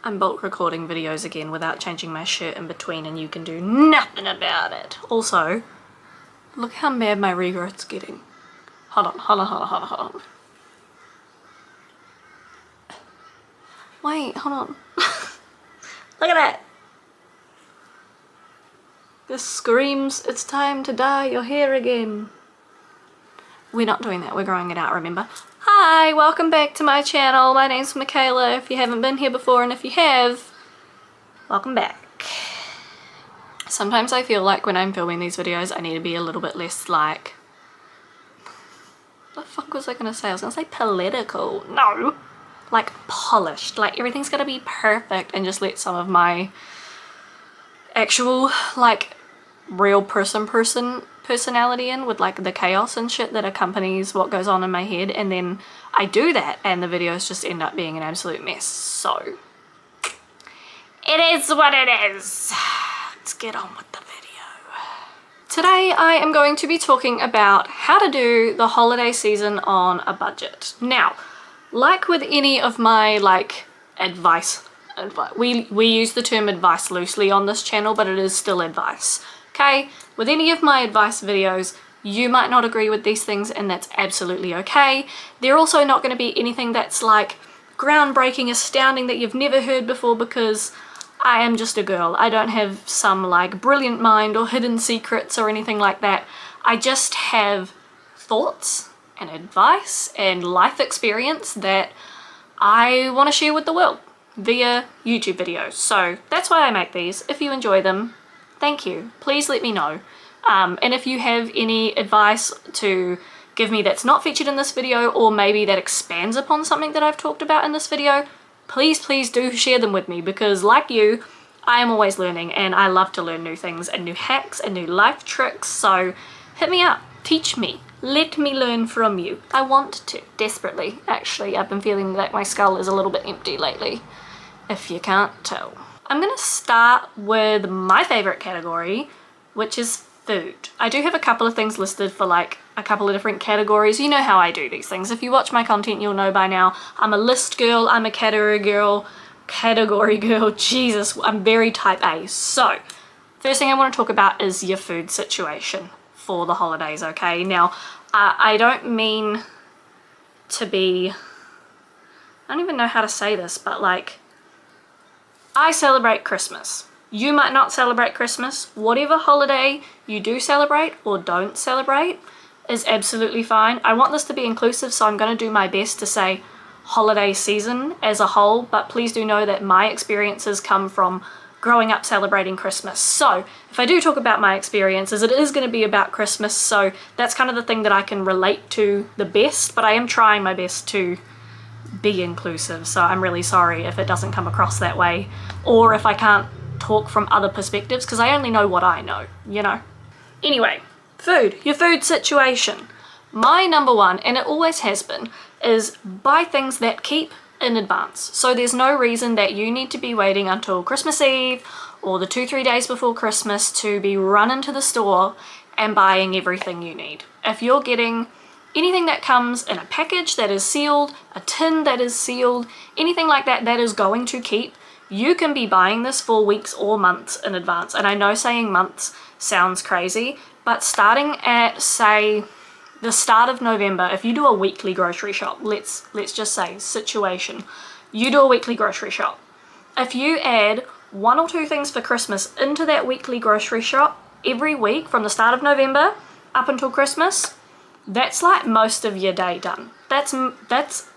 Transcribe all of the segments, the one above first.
I'm bulk recording videos again without changing my shirt in between and you can do nothing about it. Also, look how bad my regrowth's getting. Hold on. Wait, hold on. Look at that. This screams, it's time to dye your hair again. We're not doing that, we're growing it out, remember? Hi, welcome back to my channel. My name's Michaela, if you haven't been here before, and if you have, welcome back. Sometimes I feel like when I'm filming these videos, I need to be a little bit less like... What the fuck was I gonna say? I was gonna say political. No! Like polished. Like everything's gotta be perfect and just let some of my actual, like, real personality in with like the chaos and shit that accompanies what goes on in my head, and then I do that and the videos just end up being an absolute mess. So it is what it is. Let's get on with the video. Today I am going to be talking about how to do the holiday season on a budget. Now, like with any of my like advice, we use the term advice loosely on this channel, but it is still advice. Okay, with any of my advice videos, you might not agree with these things and that's absolutely okay. They're also not going to be anything that's like groundbreaking, astounding that you've never heard before, because I am just a girl. I don't have some like brilliant mind or hidden secrets or anything like that. I just have thoughts and advice and life experience that I want to share with the world via YouTube videos. So that's why I make these. If you enjoy them, thank you. Please let me know. And if you have any advice to give me that's not featured in this video, or maybe that expands upon something that I've talked about in this video, please do share them with me, because like you, I am always learning and I love to learn new things and new hacks and new life tricks. So hit me up, teach me, let me learn from you. I want to, desperately. Actually, I've been feeling like my skull is a little bit empty lately, if you can't tell. I'm gonna start with my favorite category, which is food. I do have a couple of things listed for like a couple of different categories. You know how I do these things. If you watch my content, you'll know by now. I'm a list girl, I'm a category girl, Jesus, I'm very type A. So, first thing I want to talk about is your food situation for the holidays, okay? Now, I don't mean to be, I don't even know how to say this, but like, I celebrate Christmas. You might not celebrate Christmas. Whatever holiday you do celebrate or don't celebrate is absolutely fine. I want this to be inclusive, so I'm going to do my best to say holiday season as a whole, but please do know that my experiences come from growing up celebrating Christmas. So if I do talk about my experiences, it is going to be about Christmas, so that's kind of the thing that I can relate to the best, but I am trying my best to be inclusive, so I'm really sorry if it doesn't come across that way, or if I can't talk from other perspectives, because I only know what I know, you know. Anyway, food, your food situation. My number one, and it always has been, is buy things that keep in advance. So there's no reason that you need to be waiting until Christmas Eve or the 2-3 days before Christmas to be running to the store and buying everything you need. If you're getting anything that comes in a package that is sealed, a tin that is sealed, anything like that that is going to keep, you can be buying this for weeks or months in advance. And I know saying months sounds crazy, but starting at, say, the start of November, if you do a weekly grocery shop, let's just say situation, you do a weekly grocery shop. If you add 1 or 2 things for Christmas into that weekly grocery shop every week from the start of November up until Christmas, that's like most of your day done. That's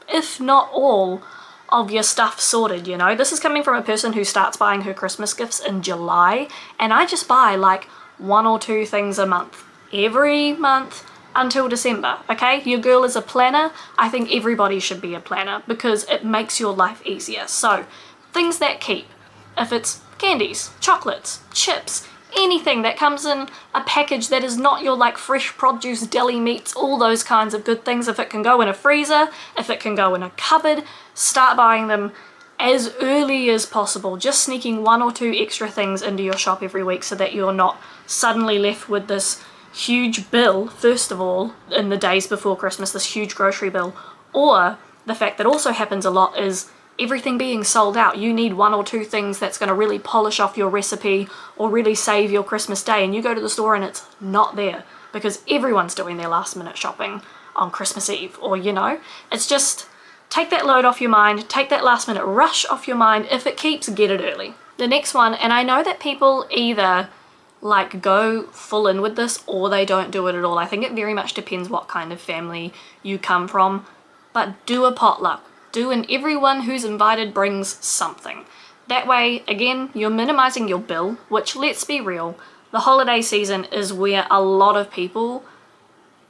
if not all of your stuff sorted, you know. This is coming from a person who starts buying her Christmas gifts in July, and I just buy like 1 or 2 things a month, every month until December, okay? Your girl is a planner. I think everybody should be a planner because it makes your life easier. So, things that keep. If it's candies, chocolates, chips, anything that comes in a package that is not your like fresh produce, deli meats, all those kinds of good things. If it can go in a freezer, if it can go in a cupboard, start buying them as early as possible. Just sneaking 1 or 2 extra things into your shop every week so that you're not suddenly left with this huge bill, first of all, in the days before Christmas, this huge grocery bill. Or the fact that also happens a lot is everything being sold out. You need one or two things that's going to really polish off your recipe or really save your Christmas day, and you go to the store and it's not there because everyone's doing their last minute shopping on Christmas Eve. Or, you know, it's just take that load off your mind, take that last minute rush off your mind. If it keeps, get it early. The next one, and I know that people either like go full in with this or they don't do it at all. I think it very much depends what kind of family you come from, but do a potluck. And everyone who's invited brings something. That way, again, you're minimizing your bill, which, let's be real, the holiday season is where a lot of people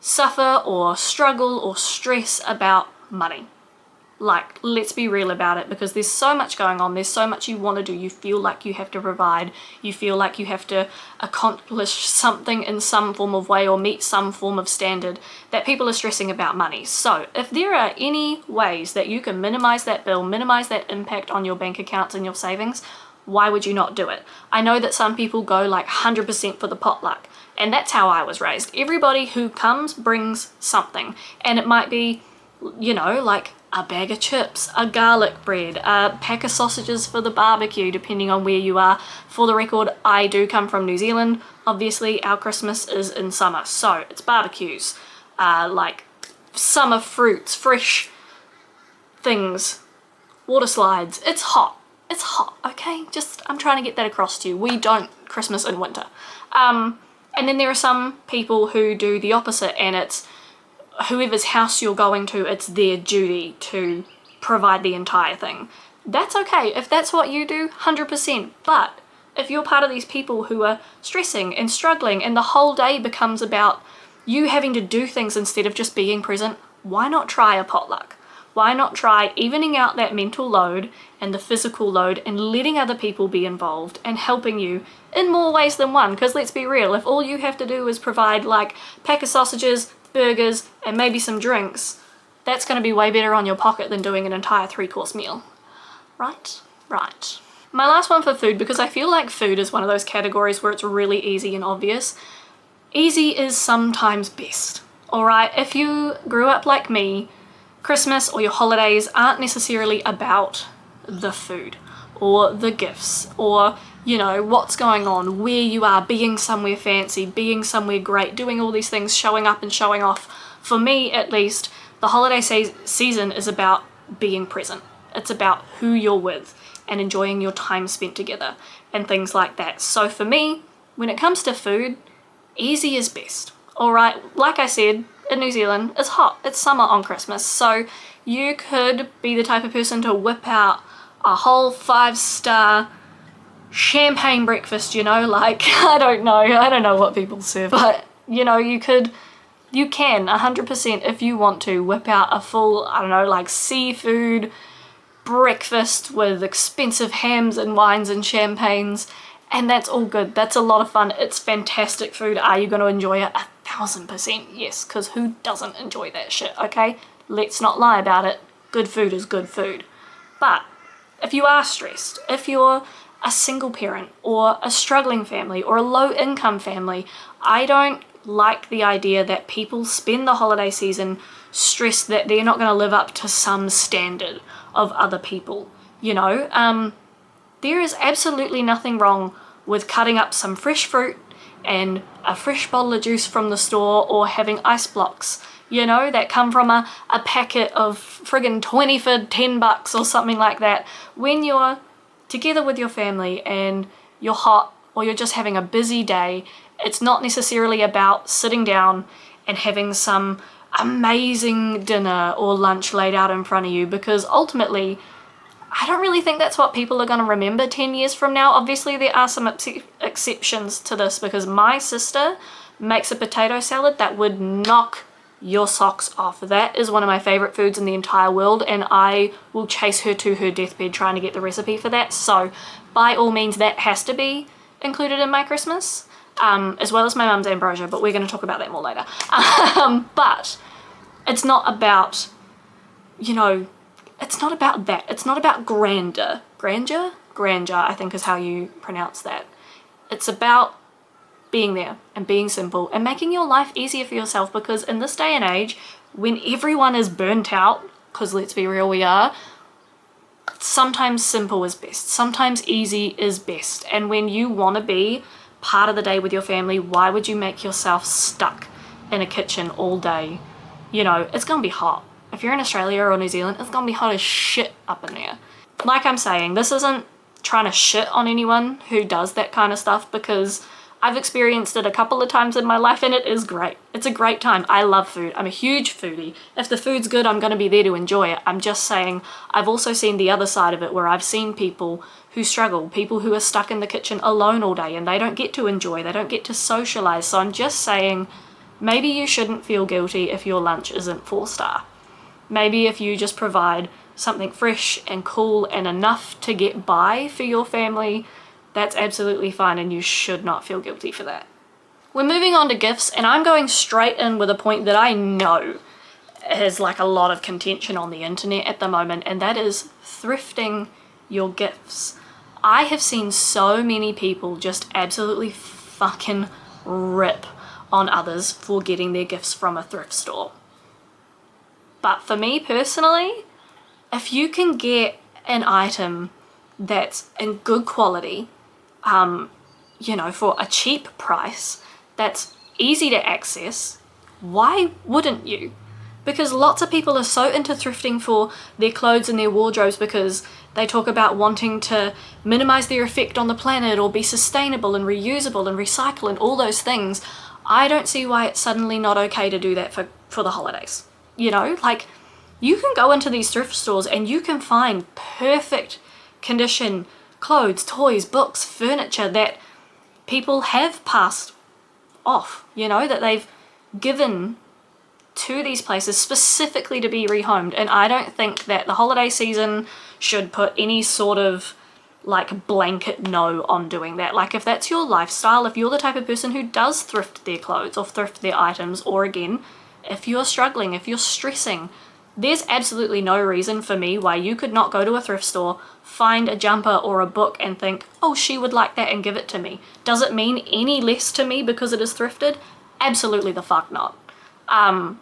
suffer or struggle or stress about money. Like, let's be real about it, because there's so much going on, there's so much you want to do, you feel like you have to provide, you feel like you have to accomplish something in some form of way or meet some form of standard, that people are stressing about money. So if there are any ways that you can minimize that bill, minimize that impact on your bank accounts and your savings, why would you not do it? I know that some people go like 100% for the potluck, and that's how I was raised. Everybody who comes brings something, and it might be, you know, like a bag of chips, a garlic bread, a pack of sausages for the barbecue, depending on where you are. For the record, I do come from New Zealand. Obviously, our Christmas is in summer, so it's barbecues, like summer fruits, fresh things, water slides. It's hot. It's hot, okay? Just, I'm trying to get that across to you. We don't Christmas in winter. And then there are some people who do the opposite, and it's whoever's house you're going to, it's their duty to provide the entire thing. That's okay. If that's what you do, 100%. But if you're part of these people who are stressing and struggling and the whole day becomes about you having to do things instead of just being present, why not try a potluck? Why not try evening out that mental load and the physical load and letting other people be involved and helping you in more ways than one? Because let's be real, if all you have to do is provide like a pack of sausages, burgers, and maybe some drinks, that's going to be way better on your pocket than doing an entire 3-course meal. Right? Right. My last one for food, because I feel like food is one of those categories where it's really easy and obvious. Easy is sometimes best. Alright, if you grew up like me, Christmas or your holidays aren't necessarily about the food or the gifts or, you know, what's going on, where you are, being somewhere fancy, being somewhere great, doing all these things, showing up and showing off. For me, at least, the holiday season is about being present. It's about who you're with and enjoying your time spent together and things like that. So for me, when it comes to food, easy is best. Alright, like I said, in New Zealand, it's hot. It's summer on Christmas. So you could be the type of person to whip out a whole 5-star champagne breakfast, you know, like, I don't know what people serve, but, you know, you can 100% if you want to whip out a full, I don't know, like seafood breakfast with expensive hams and wines and champagnes, and that's all good. That's a lot of fun. It's fantastic food. Are you going to enjoy it? 1000% yes, because who doesn't enjoy that shit, okay? Let's not lie about it. Good food is good food. But if you are stressed, if you're a single parent or a struggling family or a low income family, I don't like the idea that people spend the holiday season stressed that they're not going to live up to some standard of other people. You know, there is absolutely nothing wrong with cutting up some fresh fruit and a fresh bottle of juice from the store, or having ice blocks, you know, that come from a packet of friggin' 20 for $10 or something like that. When you're together with your family and you're hot or you're just having a busy day, it's not necessarily about sitting down and having some amazing dinner or lunch laid out in front of you, because ultimately I don't really think that's what people are going to remember 10 years from now. Obviously there are some exceptions to this, because my sister makes a potato salad that would knock your socks off. That is one of my favorite foods in the entire world, and I will chase her to her deathbed trying to get the recipe for that. So by all means, that has to be included in my Christmas, as well as my mum's ambrosia, but we're going to talk about that more later. But it's not about, you know, it's not about that. It's not about grandeur. Grandeur, I think is how you pronounce that. It's about being there and being simple and making your life easier for yourself, because in this day and age, when everyone is burnt out, because let's be real, we are, sometimes simple is best. Sometimes easy is best. And when you want to be part of the day with your family, why would you make yourself stuck in a kitchen all day? You know, it's going to be hot. If you're in Australia or New Zealand, it's going to be hot as shit up in there. Like I'm saying, this isn't trying to shit on anyone who does that kind of stuff, because I've experienced it a couple of times in my life and it is great. It's a great time. I love food. I'm a huge foodie. If the food's good, I'm going to be there to enjoy it. I'm just saying, I've also seen the other side of it, where I've seen people who struggle, people who are stuck in the kitchen alone all day and they don't get to enjoy, they don't get to socialize. So I'm just saying, maybe you shouldn't feel guilty if your lunch isn't 4-star. Maybe if you just provide something fresh and cool and enough to get by for your family, that's absolutely fine, and you should not feel guilty for that. We're moving on to gifts, and I'm going straight in with a point that I know has like a lot of contention on the internet at the moment, and that is thrifting your gifts. I have seen so many people just absolutely fucking rip on others for getting their gifts from a thrift store. But for me personally, if you can get an item that's in good quality, you know, for a cheap price, that's easy to access, why wouldn't you? Because lots of people are so into thrifting for their clothes and their wardrobes because they talk about wanting to minimize their effect on the planet or be sustainable and reusable and recycle and all those things. I don't see why it's suddenly not okay to do that for the holidays. You know, like, you can go into these thrift stores and you can find perfect condition clothes, toys, books, furniture that people have passed off, you know, that they've given to these places specifically to be rehomed. And I don't think that the holiday season should put any sort of like blanket no on doing that. Like, if that's your lifestyle, if you're the type of person who does thrift their clothes or thrift their items, or again, if you're struggling, if you're stressing, there's absolutely no reason for me why you could not go to a thrift store, find a jumper or a book and think, oh, she would like that, and give it to me. Does it mean any less to me because it is thrifted? Absolutely the fuck not. I'm,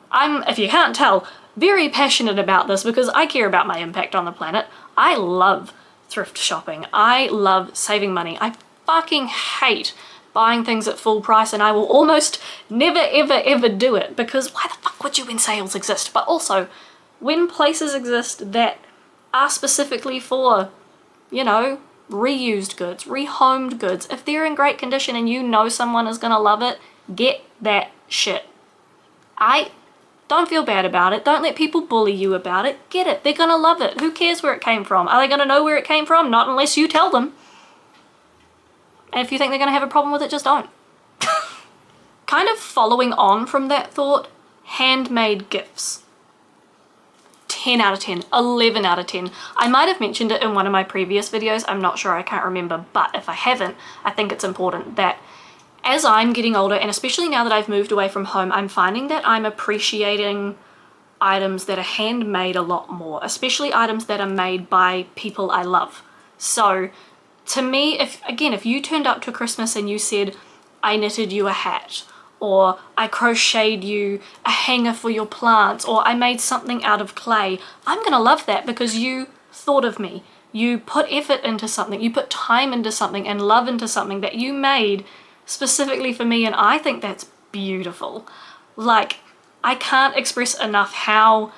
if you can't tell, very passionate about this because I care about my impact on the planet. I love thrift shopping. I love saving money. I fucking hate buying things at full price, and I will almost never ever ever do it, because why the fuck would you when sales exist? But also, when places exist that are specifically for, you know, reused goods, rehomed goods, if they're in great condition and you know someone is gonna love it, get that shit. Don't feel bad about it. Don't let people bully you about it. Get it. They're gonna love it. Who cares where it came from? Are they gonna know where it came from? Not unless you tell them. And if you think they're gonna have a problem with it, just don't. Kind of following on from that thought, handmade gifts. 10 out of 10, 11 out of 10. I might have mentioned it in one of my previous videos, I'm not sure, I can't remember, but if I haven't, I think it's important that as I'm getting older, and especially now that I've moved away from home, I'm finding that I'm appreciating items that are handmade a lot more, especially items that are made by people I love. So to me, if you turned up to Christmas and you said, I knitted you a hat, or I crocheted you a hanger for your plants, or I made something out of clay, I'm gonna love that because you thought of me. You put effort into something, you put time into something and love into something that you made specifically for me, and I think that's beautiful. Like, I can't express enough how,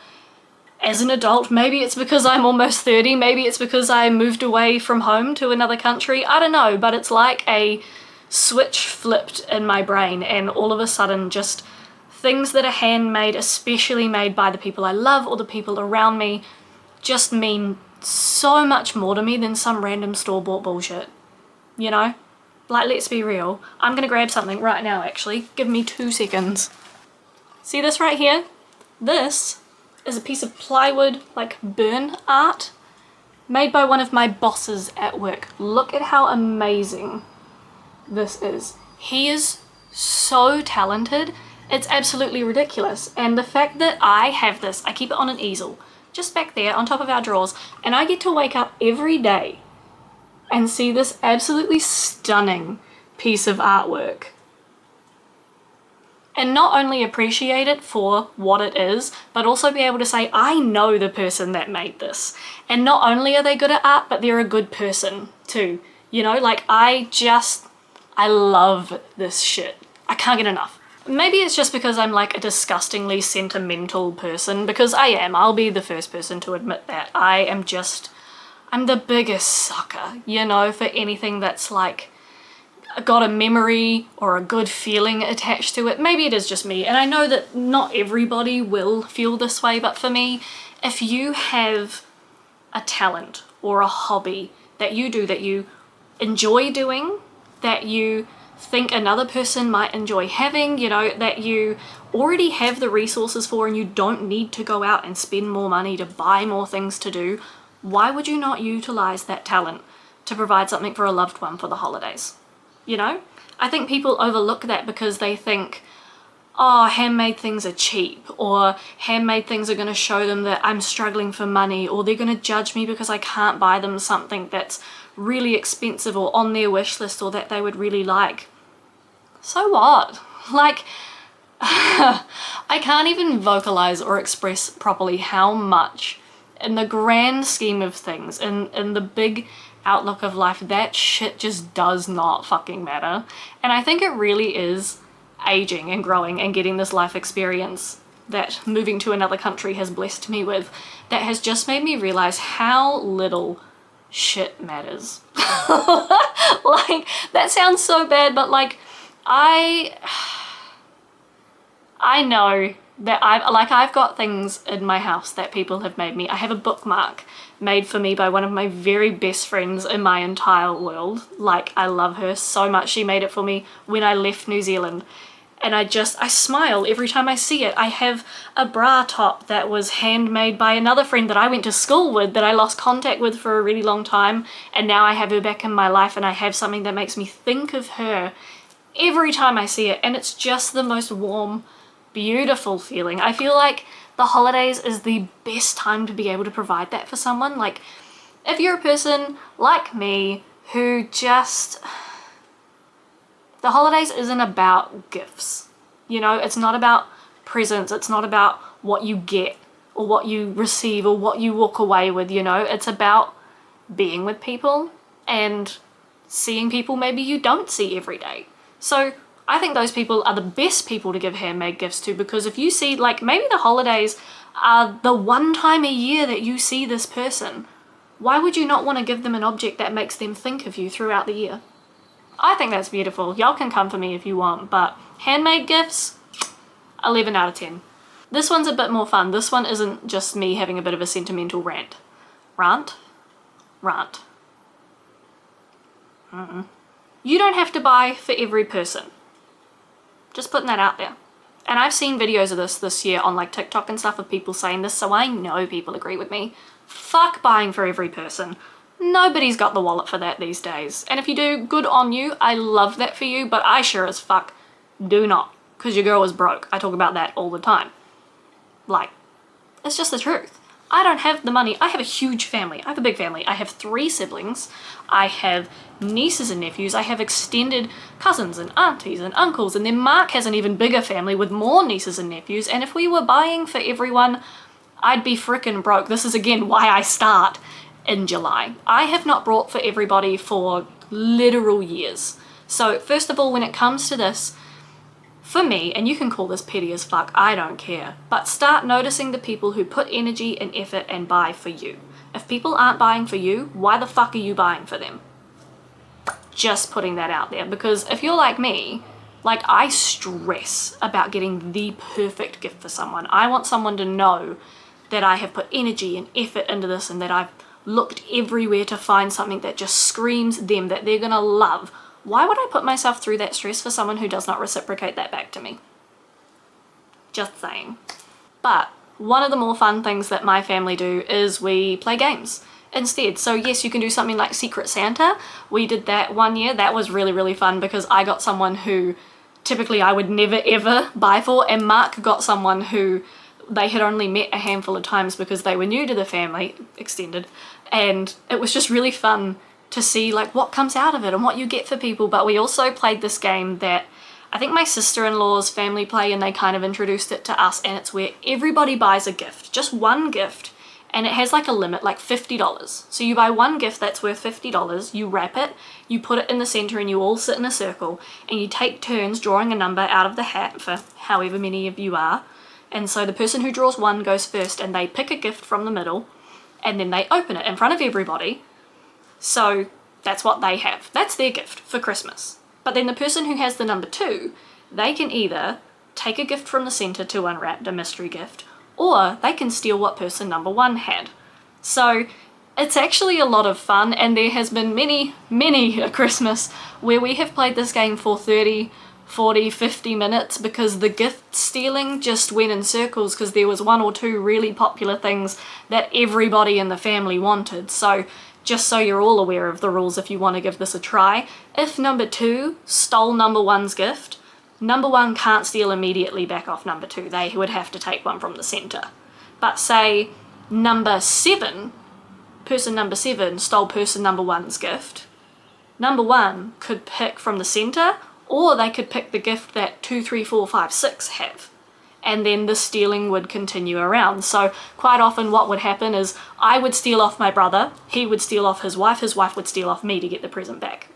as an adult, maybe it's because I'm almost 30, maybe it's because I moved away from home to another country, I don't know, but it's like a switch flipped in my brain, and all of a sudden just things that are handmade, especially made by the people I love or the people around me, just mean so much more to me than some random store-bought bullshit, you know? Like, let's be real. I'm gonna grab something right now, actually. Give me 2 seconds. See this right here? This is a piece of plywood, like burn art, made by one of my bosses at work. Look at how amazing this is. He is so talented, it's absolutely ridiculous. And the fact that I have this, I keep it on an easel, just back there on top of our drawers, and I get to wake up every day and see this absolutely stunning piece of artwork. And not only appreciate it for what it is, but also be able to say, I know the person that made this. And not only are they good at art, but they're a good person too. You know, like I love this shit. I can't get enough. Maybe it's just because I'm like a disgustingly sentimental person, because I am. I'll be the first person to admit that. I'm the biggest sucker, you know, for anything that's like got a memory or a good feeling attached to it. Maybe it is just me, and I know that not everybody will feel this way, but for me, if you have a talent or a hobby that you do that you enjoy doing, that you think another person might enjoy having, you know, that you already have the resources for and you don't need to go out and spend more money to buy more things to do, why would you not utilize that talent to provide something for a loved one for the holidays? You know? I think people overlook that because they think, oh, handmade things are cheap, or handmade things are going to show them that I'm struggling for money, or they're going to judge me because I can't buy them something that's really expensive or on their wish list or that they would really like. So what? Like, I can't even vocalize or express properly how much, in the grand scheme of things, in the big outlook of life, that shit just does not fucking matter. And I think it really is aging and growing and getting this life experience that moving to another country has blessed me with, that has just made me realize how little shit matters. Like, that sounds so bad, but like, I know that I've got things in my house that people have made me. I have a bookmark made for me by one of my very best friends in my entire world. Like, I love her so much. She made it for me when I left New Zealand. And I smile every time I see it. I have a bra top that was handmade by another friend that I went to school with that I lost contact with for a really long time. And now I have her back in my life, and I have something that makes me think of her every time I see it. And it's just the most warm, beautiful feeling. I feel like the holidays is the best time to be able to provide that for someone. Like, if you're a person like me who just... The holidays isn't about gifts. You know, it's not about presents. It's not about what you get or what you receive or what you walk away with, you know. It's about being with people and seeing people maybe you don't see every day. So I think those people are the best people to give handmade gifts to, because if you see, like, maybe the holidays are the one time a year that you see this person, why would you not want to give them an object that makes them think of you throughout the year? I think that's beautiful. Y'all can come for me if you want, but handmade gifts, 11 out of 10. This one's a bit more fun. This one isn't just me having a bit of a sentimental rant. Rant? You don't have to buy for every person. Just putting that out there. And I've seen videos of this year on like TikTok and stuff of people saying this, so I know people agree with me. Fuck buying for every person. Nobody's got the wallet for that these days. And if you do, good on you. I love that for you, but I sure as fuck do not. Because your girl is broke. I talk about that all the time. Like, it's just the truth. I don't have the money. I have a huge family. I have a big family. I have 3 siblings. I have nieces and nephews. I have extended cousins and aunties and uncles. And then Mark has an even bigger family with more nieces and nephews. And if we were buying for everyone, I'd be frickin' broke. This is again why I start in July. I have not brought for everybody for literal years. So first of all, when it comes to this, for me, and you can call this petty as fuck, I don't care, but start noticing the people who put energy and effort and buy for you. If people aren't buying for you, why the fuck are you buying for them? Just putting that out there, because if you're like me, like, I stress about getting the perfect gift for someone. I want someone to know that I have put energy and effort into this and that I've looked everywhere to find something that just screams them, that they're gonna love. Why would I put myself through that stress for someone who does not reciprocate that back to me? Just saying. But one of the more fun things that my family do is we play games instead. So yes, you can do something like Secret Santa. We did that one year. That was really, really fun because I got someone who typically I would never ever buy for, and Mark got someone who they had only met a handful of times because they were new to the family, extended, and it was just really fun to see like what comes out of it and what you get for people. But we also played this game that I think my sister-in-law's family play, and they kind of introduced it to us, and it's where everybody buys a gift, just one gift, and it has like a limit, like $50. So you buy one gift that's worth $50, you wrap it, you put it in the center, and you all sit in a circle, and you take turns drawing a number out of the hat for however many of you are. And so the person who draws one goes first, and they pick a gift from the middle, and then they open it in front of everybody. So that's what they have. That's their gift for Christmas. But then the person who has the number 2, they can either take a gift from the center to unwrap, a mystery gift, or they can steal what person number 1 had. So it's actually a lot of fun, and there has been many a Christmas where we have played this game for 30, 40, 50 minutes because the gift stealing just went in circles because there was 1 or 2 really popular things that everybody in the family wanted. So just so you're all aware of the rules if you want to give this a try, if number 2 stole number 1's gift, number 1 can't steal immediately back off number 2. They would have to take one from the center. But say number 7, person number 7 stole person number 1's gift, number 1 could pick from the center, or they could pick the gift that 2, 3, 4, 5, 6 have. And then the stealing would continue around. So quite often what would happen is I would steal off my brother, he would steal off his wife would steal off me to get the present back.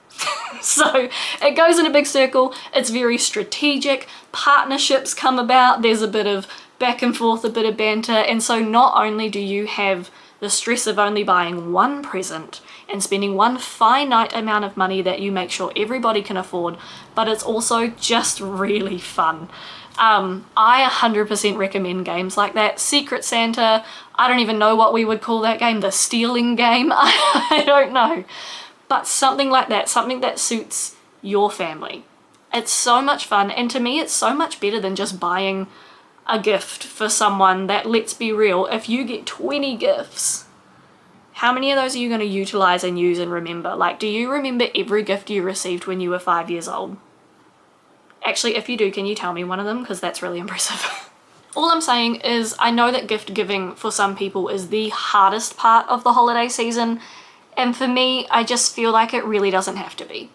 So it goes in a big circle, it's very strategic, partnerships come about, there's a bit of back and forth, a bit of banter, and so not only do you have the stress of only buying one present and spending one finite amount of money that you make sure everybody can afford, but it's also just really fun. I 100% recommend games like that. Secret Santa, I don't even know what we would call that game, the stealing game, I don't know. But something like that, something that suits your family. It's so much fun, and to me it's so much better than just buying a gift for someone that, let's be real, if you get 20 gifts, how many of those are you going to utilize and use and remember? Like, do you remember every gift you received when you were 5 years old? Actually, if you do, can you tell me one of them? Because that's really impressive. All I'm saying is I know that gift giving for some people is the hardest part of the holiday season, and for me, I just feel like it really doesn't have to be.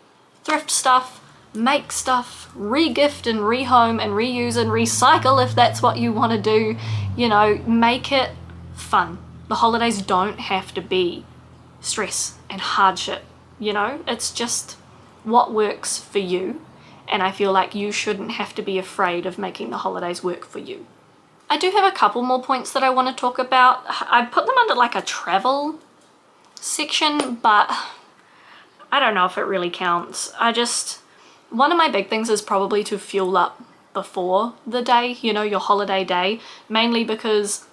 Thrift stuff, make stuff, re-gift and rehome and reuse and recycle if that's what you want to do. You know, make it fun. The holidays don't have to be stress and hardship, you know? It's just what works for you. And I feel like you shouldn't have to be afraid of making the holidays work for you. I do have a couple more points that I want to talk about. I put them under like a travel section, but I don't know if it really counts. One of my big things is probably to fuel up before the day, you know, your holiday day, mainly because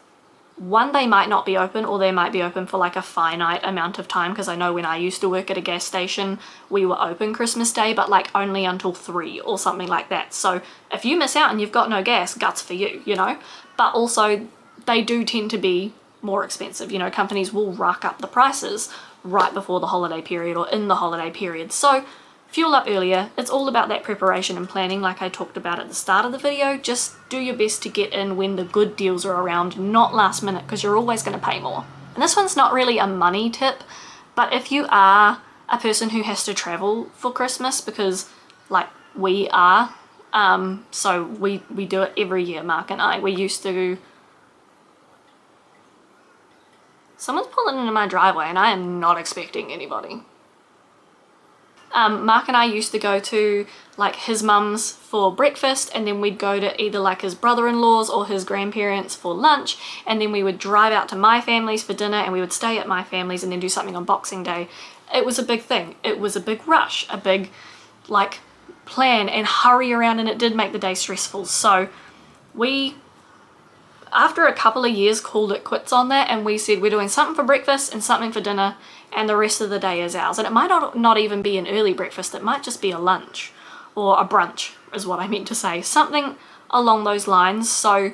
one, they might not be open, or they might be open for like a finite amount of time, because I know when I used to work at a gas station, we were open Christmas Day, but like only until 3 or something like that. So if you miss out and you've got no gas, guts for you, you know? But also they do tend to be more expensive. You know, companies will rack up the prices right before the holiday period or in the holiday period. So fuel up earlier. It's all about that preparation and planning like I talked about at the start of the video. Just do your best to get in when the good deals are around, not last minute, because you're always going to pay more. And this one's not really a money tip, but if you are a person who has to travel for Christmas, because like we are, so we do it every year, Mark and I. We used to... Someone's pulling into my driveway and I am not expecting anybody. Mark and I used to go to like his mum's for breakfast, and then we'd go to either like his brother-in-law's or his grandparents for lunch, and then we would drive out to my family's for dinner, and we would stay at my family's and then do something on Boxing Day. It was a big thing. It was a big rush, a big like plan and hurry around, and it did make the day stressful. So we, after a couple of years, called it quits on that, and we said we're doing something for breakfast and something for dinner, and the rest of the day is ours. And it might not even be an early breakfast, it might just be a lunch or a brunch is what I meant to say, something along those lines. So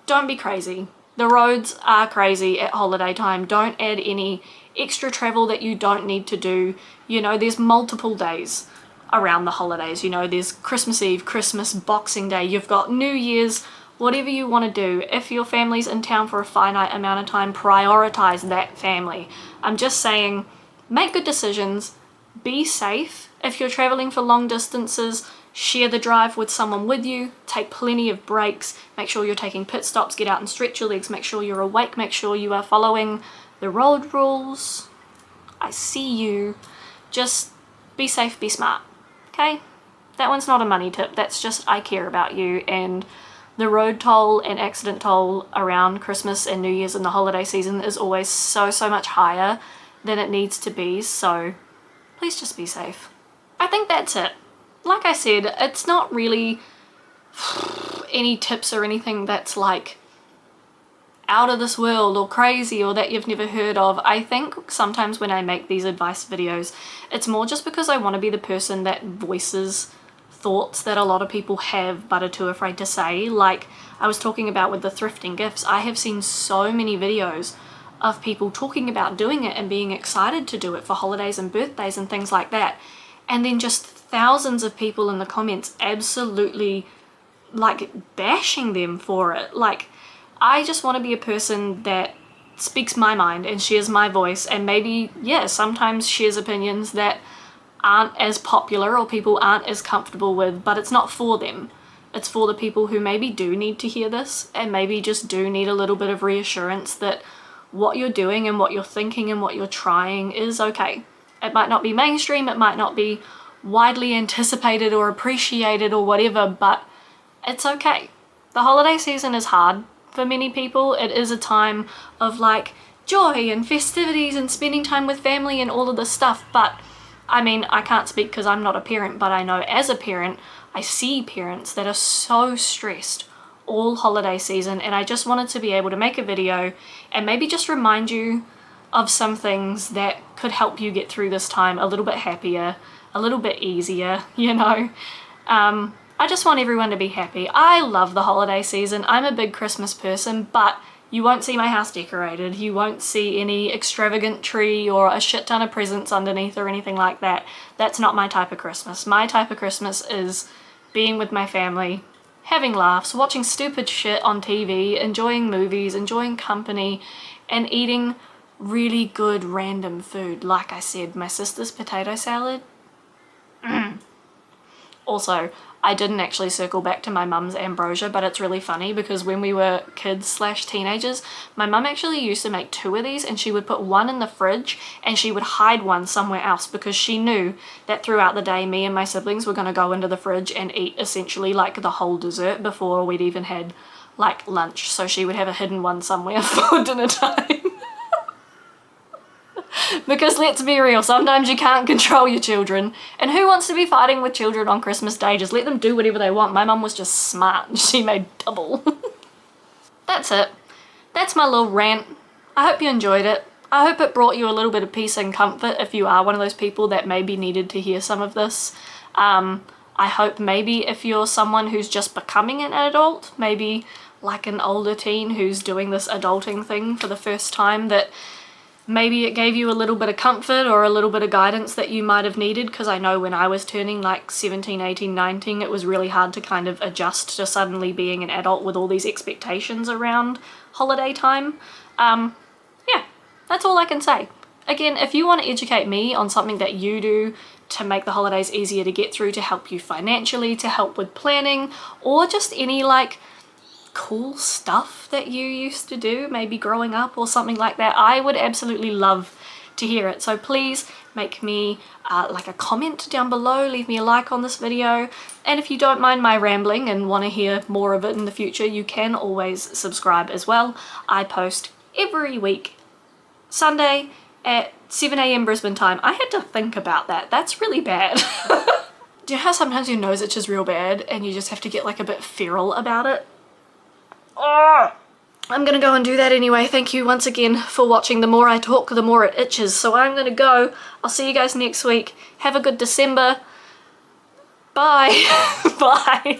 don't be crazy. The roads are crazy at holiday time. Don't add any extra travel that you don't need to do. You know, there's multiple days around the holidays. You know, there's Christmas Eve, Christmas, Boxing Day, you've got New Year's, whatever you want to do. If your family's in town for a finite amount of time, prioritize that family. I'm just saying, make good decisions, be safe. If you're traveling for long distances, share the drive with someone with you, take plenty of breaks, make sure you're taking pit stops, get out and stretch your legs, make sure you're awake, make sure you are following the road rules. I see you. Just be safe, be smart, okay? That one's not a money tip, that's just I care about you, and the road toll and accident toll around Christmas and New Year's and the holiday season is always so much higher than it needs to be, so please just be safe. I think that's it. Like I said, it's not really any tips or anything that's like out of this world or crazy or that you've never heard of. I think sometimes when I make these advice videos, it's more just because I want to be the person that voices thoughts that a lot of people have but are too afraid to say. Like I was talking about with the thrifting gifts, I have seen so many videos of people talking about doing it and being excited to do it for holidays and birthdays and things like that, and then just thousands of people in the comments absolutely like bashing them for it. Like I just want to be a person that speaks my mind and shares my voice, and maybe, yeah, sometimes shares opinions that aren't as popular or people aren't as comfortable with, but it's not for them. It's for the people who maybe do need to hear this and maybe just do need a little bit of reassurance that what you're doing and what you're thinking and what you're trying is okay. It might not be mainstream, it might not be widely anticipated or appreciated or whatever, but it's okay. The holiday season is hard for many people. It is a time of like joy and festivities and spending time with family and all of this stuff, but I mean, I can't speak because I'm not a parent, but I know as a parent, I see parents that are so stressed all holiday season, and I just wanted to be able to make a video and maybe just remind you of some things that could help you get through this time a little bit happier, a little bit easier, you know. I just want everyone to be happy. I love the holiday season. I'm a big Christmas person, but you won't see my house decorated. You won't see any extravagant tree or a shit ton of presents underneath or anything like that. That's not my type of Christmas. My type of Christmas is being with my family, having laughs, watching stupid shit on TV, enjoying movies, enjoying company, and eating really good random food. Like I said, my sister's potato salad. Also, I didn't actually circle back to my mum's ambrosia, but it's really funny because when we were kids / teenagers, my mum actually used to make 2 of these, and she would put one in the fridge and she would hide one somewhere else because she knew that throughout the day me and my siblings were going to go into the fridge and eat essentially like the whole dessert before we'd even had like lunch. So she would have a hidden one somewhere for dinner time. Because let's be real, sometimes you can't control your children, and who wants to be fighting with children on Christmas Day? Just let them do whatever they want. My mum was just smart. She made double. That's it. That's my little rant. I hope you enjoyed it. I hope it brought you a little bit of peace and comfort if you are one of those people that maybe needed to hear some of this. I hope maybe if you're someone who's just becoming an adult, maybe like an older teen who's doing this adulting thing for the first time, that maybe it gave you a little bit of comfort or a little bit of guidance that you might have needed, because I know when I was turning like 17, 18, 19, it was really hard to kind of adjust to suddenly being an adult with all these expectations around holiday time. Yeah, that's all I can say. Again, if you want to educate me on something that you do to make the holidays easier to get through, to help you financially, to help with planning, or just any like cool stuff that you used to do, maybe growing up or something like that, I would absolutely love to hear it. So please make me like a comment down below, leave me a like on this video, and if you don't mind my rambling and want to hear more of it in the future, you can always subscribe as well. I post every week, Sunday at 7 AM Brisbane time. I had to think about that. That's really bad. Do you know how sometimes your nose itches real bad and you just have to get like a bit feral about it? Oh, I'm gonna go and do that anyway. Thank you once again for watching. The more I talk, the more it itches. So I'm gonna go. I'll see you guys next week. Have a good December. Bye. Bye.